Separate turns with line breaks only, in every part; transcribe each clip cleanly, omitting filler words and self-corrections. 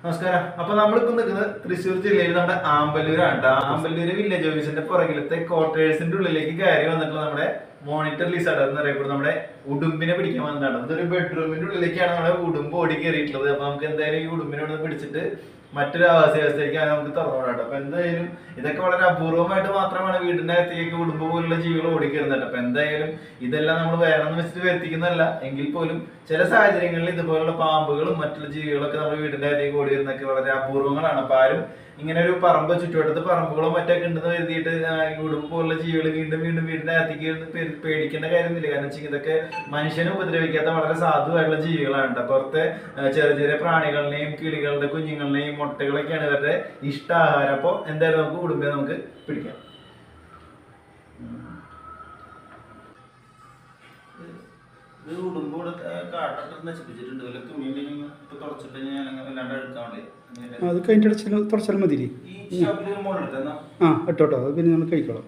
നമസ്കാരം. അപ്പൊ നമ്മളിപ്പോ നിൽക്കുന്നത് തൃശ്ശൂർ ജില്ലയിൽ നമ്മുടെ ആമ്പല്ലൂരാണ് കേട്ടോ. ആമ്പല്ലൂര് വില്ലേജ് ഓഫീസിന്റെ പുറകിലത്തെ ക്വാർട്ടേഴ്സിന്റെ ഉള്ളിലേക്ക് കയറി വന്നിട്ടുള്ള നമ്മുടെ മോണിറ്റർ ലിസാർഡ് എന്നറിയപ്പെടുന്ന നമ്മുടെ ഉടുമ്പിനെ പിടിക്കാൻ വന്നതാണ്. അതൊരു ബെഡ്റൂമിന്റെ ഉള്ളിലേക്കാണ് നമ്മുടെ ഉടുമ്പ് ഓടി കയറിയിട്ടുള്ളത്. അപ്പൊ നമുക്ക് എന്തായാലും ഈ ഉടുമ്പിനെ ഇവിടെ പിടിച്ചിട്ട് മറ്റൊരു ആവാസവ്യവസ്ഥയ്ക്ക് നമുക്ക് തുറന്നുവിടാം. അപ്പൊ എന്തായാലും ഇതൊക്കെ വളരെ അപൂർവമായിട്ട് മാത്രമാണ് വീടിന്റെ അകത്തേക്ക് ഉടുമ്പ് പോലുള്ള ജീവികൾ ഓടിക്കരുന്നത്. അപ്പൊ എന്തായാലും ഇതെല്ലാം നമ്മൾ വേണമെന്ന് വെച്ചിട്ട് വരുത്തിക്കുന്നതല്ല. എങ്കിൽ പോലും ചില സാഹചര്യങ്ങളിൽ ഇതുപോലുള്ള പാമ്പുകളും മറ്റുള്ള ജീവികളൊക്കെ നമ്മുടെ വീടിന്റെ അകത്തേക്ക് ഓടി വരുന്നതൊക്കെ വളരെ അപൂർവങ്ങളാണ്. അപ്പൊ ആരും ഇങ്ങനെ ഒരു പറമ്പ് ചുറ്റുവട്ടത്ത് പറമ്പുകളോ മറ്റൊക്കെ ഉണ്ടെന്ന് കരുതിയിട്ട് ഉടുമ്പ് പോലുള്ള ജീവികൾ വീണ്ടും വീണ്ടും വീടിന്റെ അകത്തേക്ക് പേടിക്കേണ്ട കാര്യമൊന്നുമില്ല. കാരണം വെച്ചാൽ ഇതൊക്കെ മനുഷ്യനെ ഉപദ്രവിക്കാത്ത വളരെ സാധുവായിട്ടുള്ള ജീവികളാണ്. പുറത്തെ ചെറിയ ചെറിയ പ്രാണികളുടെയും കിളികളുടെ കുഞ്ഞുങ്ങളുടെയും മുട്ടകളൊക്കെയാണ് ഇവരുടെ ഇഷ്ടാഹാരം. അപ്പോൾ എന്തായാലും നമുക്ക് ഉടുമ്പിനെ നമുക്ക് പിടിക്കാം. ഇത് ഉടുമ്പോടെ കാട്ടൊക്കെ നശിപ്പിച്ചിട്ടുണ്ട്. വല്ല തുണിയില്ലെങ്കിൽ ഇപ്പൊ തുടച്ചിട്ട് ഞാൻ അല്ലാണ്ട് എടുക്കാൻ വേണ്ടി
അത് കഴിഞ്ഞിട്ട് തുടച്ചാൽ മതി.
ഈ ഷോപ്പിൽ മോളെടുത്ത
ഇട്ടോട്ടോ, അത് പിന്നെ നമ്മൾ കഴിക്കോളാം.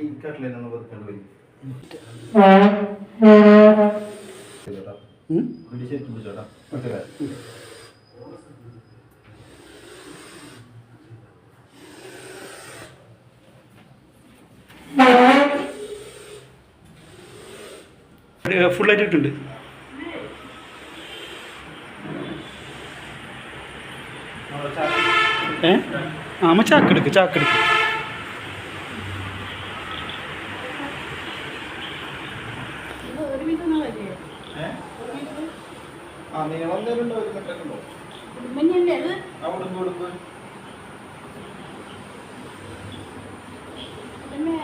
ഈ കട്ടിലൊന്ന് വെക്കേണ്ടി വരും. ശരിക്കും പിടിച്ചോട്ടാ.
ഫുള്ളായിട്ട് ഇട്ടുണ്ട്. ചാക്കെടുക്ക് ചാക്കെടുക്ക്.
നീളം എന്തെങ്കിലും ഉണ്ടോ? ഒരു മറ്റൊക്കെ ഉണ്ടോ? ഉടുമ്പ്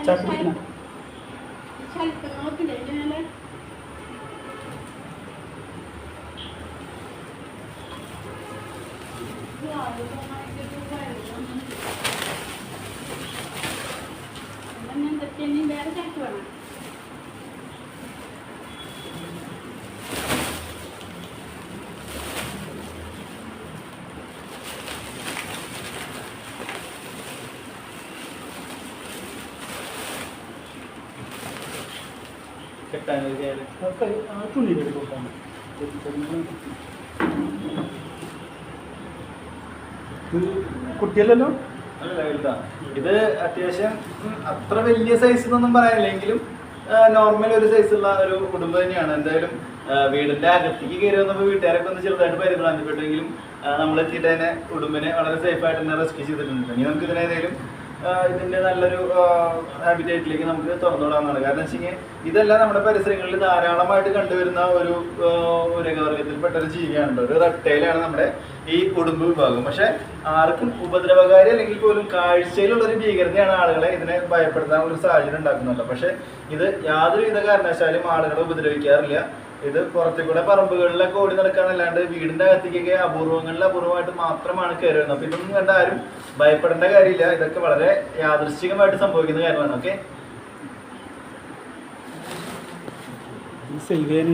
ചാക്കെടുക്കണം.
വേറെ ചാക്ക് വേണം.
കുട്ടിയല്ലല്ലോ.
ഇത് അത്യാവശ്യം അത്ര വലിയ സൈസ് എന്നൊന്നും പറയാനില്ലെങ്കിലും നോർമൽ ഒരു സൈസുള്ള ഒരു കുടുംബം തന്നെയാണ്. എന്തായാലും വീടിന്റെ അകത്തേക്ക് കയറി വന്നപ്പോൾ വീട്ടുകാരൊക്കെ ഒന്ന് ചെറുതായിട്ട് പരിഭ്രാന്തിപ്പെട്ടെങ്കിലും നമ്മൾ എത്തിയിട്ട് തന്നെ കുടുംബനെ വളരെ സേഫ് ആയിട്ട് തന്നെ റെസ്ക്യൂ ചെയ്തിട്ടുണ്ട്. ഇനി നമുക്ക് ഇതിനേതായാലും ഇതിന്റെ നല്ലൊരു ഹാബിറ്റേറ്റിലേക്ക് നമുക്ക് തുറന്നുവിടാവുന്നതാണ്. കാരണം വെച്ച് കഴിഞ്ഞാൽ ഇതെല്ലാം നമ്മുടെ പരിസരങ്ങളിൽ ധാരാളമായിട്ട് കണ്ടുവരുന്ന ഒരു ഉരകവർഗത്തിൽപ്പെട്ട ഒരു ജീവിയാണ്. ഒരു റെപ്റ്റൈലാണ് നമ്മുടെ ഈ ഉടുമ്പ് വിഭാഗം. പക്ഷെ ആർക്കും ഉപദ്രവകാരി അല്ലെങ്കിൽ പോലും കാഴ്ചയിലുള്ളൊരു ഭീകരതയാണ് ആളുകളെ ഇതിനെ ഭയപ്പെടുത്താനുള്ള ഒരു സാഹചര്യം ഉണ്ടാക്കുന്നുണ്ട്. പക്ഷെ ഇത് യാതൊരുവിധ കാരണവശാലും ആളുകളെ ഉപദ്രവിക്കാറില്ല. ഇത് പുറത്തേക്കൂടെ പറമ്പുകളിലൊക്കെ ഓടി നടക്കാന്നല്ലാണ്ട് വീടിന്റെ അകത്തേക്കൊക്കെ അപൂർവമായിട്ട് മാത്രമാണ് കയറി വരുന്നത്. അപ്പൊ ഇതൊന്നും കണ്ട ആരും ഭയപ്പെടേണ്ട കാര്യമില്ല. ഇതൊക്കെ വളരെ യാദൃശ്ചികമായിട്ട് സംഭവിക്കുന്ന കാര്യമാണ്. ഓക്കെ.
സേവ് ചെയ്യാൻ